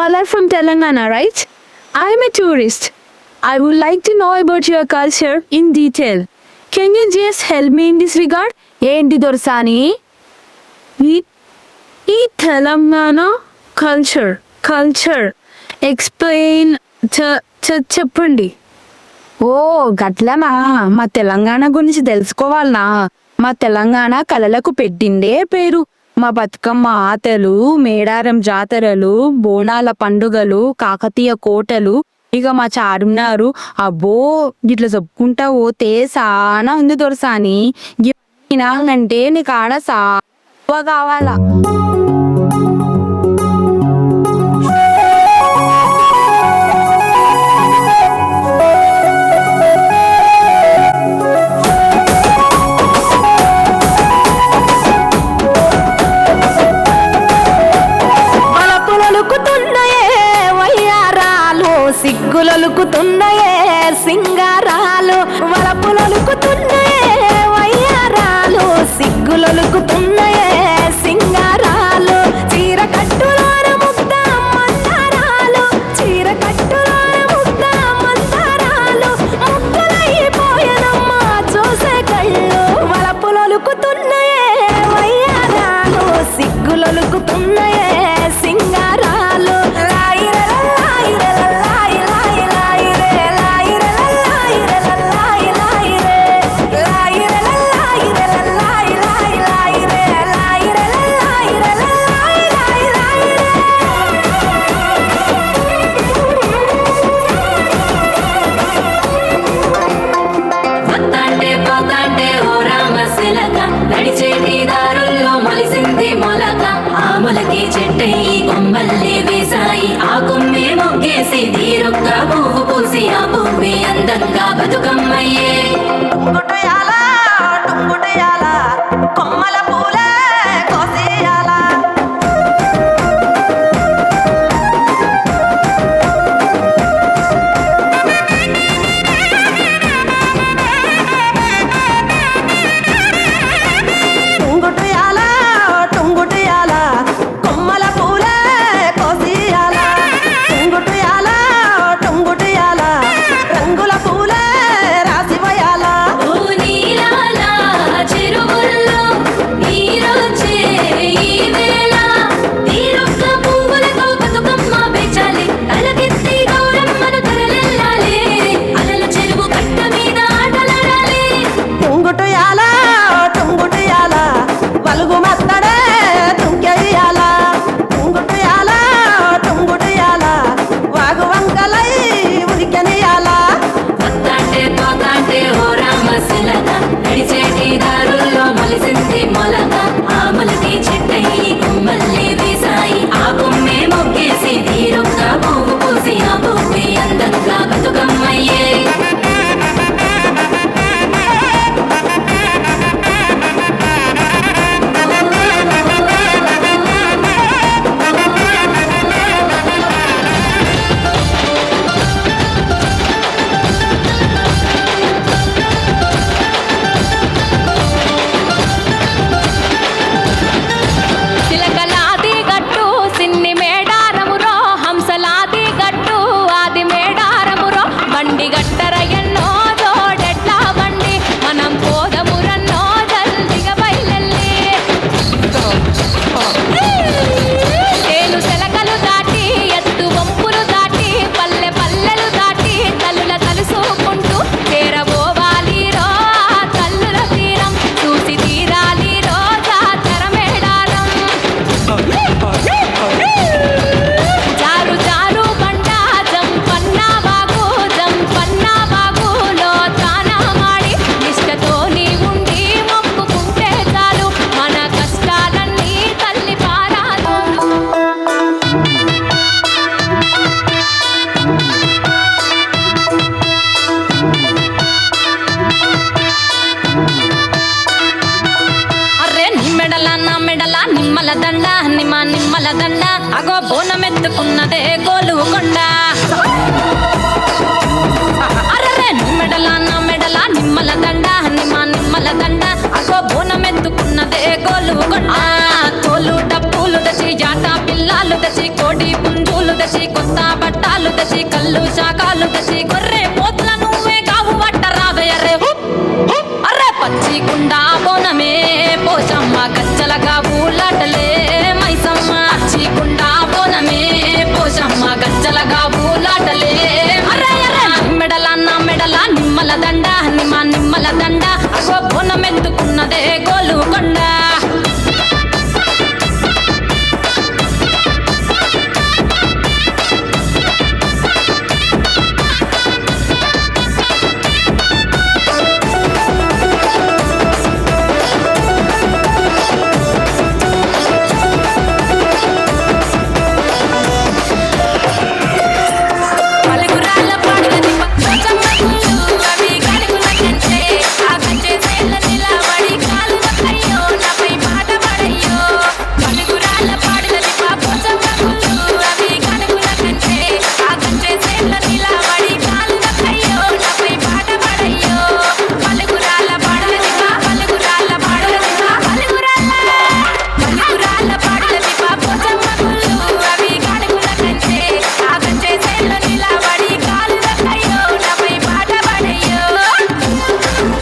all are from Telangana, right? I am a tourist. I would like to know about your culture in detail. Can you just help me in this regard? ఏంటి దొరసాని ఈ Telangana culture explain చెప్పండి. ఓ గట్లనా, మా తెలంగాణ గురించి తెలుసుకోవాలనా? మా తెలంగాణ కళలకు పెట్టిందే పేరు. మా బతుకమ్మ ఆటలు, మేడారం జాతరలు, బోనాల పండుగలు, కాకతీయ కోటలు, ఇక మా చారున్నారు. అబ్బో గిట్లా చెప్పుకుంటా పోతే సానా ఉంది దొరసాని. అంటే నీకు ఆడ సావ కావాలా? సిగ్గులొలుకుతున్నాయే సింగారాలు, వలపులొలుకుతున్నాయే వయ్యారాలు, సిగ్గులొలుకుతున్నాయే సింగారాలు, చీర కట్టులోన ముద్ద మందారాలు, చీర కట్టులోన ముద్ద మందారాలు, ముగ్గులైపోయనమ్మ చూసే కళ్ళు, వలపులొలుకుతున్నాయే వయ్యారాలు, సిగ్గులొలుకుతున్నాయే సింగారాలు. నడిచేటి దారుల్లో మొలిసింది మొలక, ఆమలకి చెట్టయి కొమ్మల్ని వేసాయి, ఆ కొమ్మే మొగ్గేసి తీరొక్క పువ్వు పూసి, ఆ పువ్వే అందంగా బతుకమ్మయ్యే. కొమ్మల పూలే కోసేయాలా. నడిచేటి దారుల్లో మొలిసింది మొలక, ఆమలకి చెట్టయి కొమ్మల్ని వేసాయి, ఆ కొమ్మే మొగ్గేసి తీరొక్క పువ్వు పూసి, ఆ పువ్వే అందంగా బతుకమ్మయ్యే. నిమ్మల దండ అగో బోనమెత్తుకున్నదే గోలుకొండ. అరే మెడల నా మెడల నిమ్మల దండ నిమ్మల దండ అగో బోనమెత్తుకున్నదే గోలుకొండ. తోలు డప్పులు దచి జాట పిల్లాలు దచి కోడి పుంజులు దచి కొత్త బట్టాలు తెచ్చి కళ్ళు శాకాలు తెచ్చి గొర్రె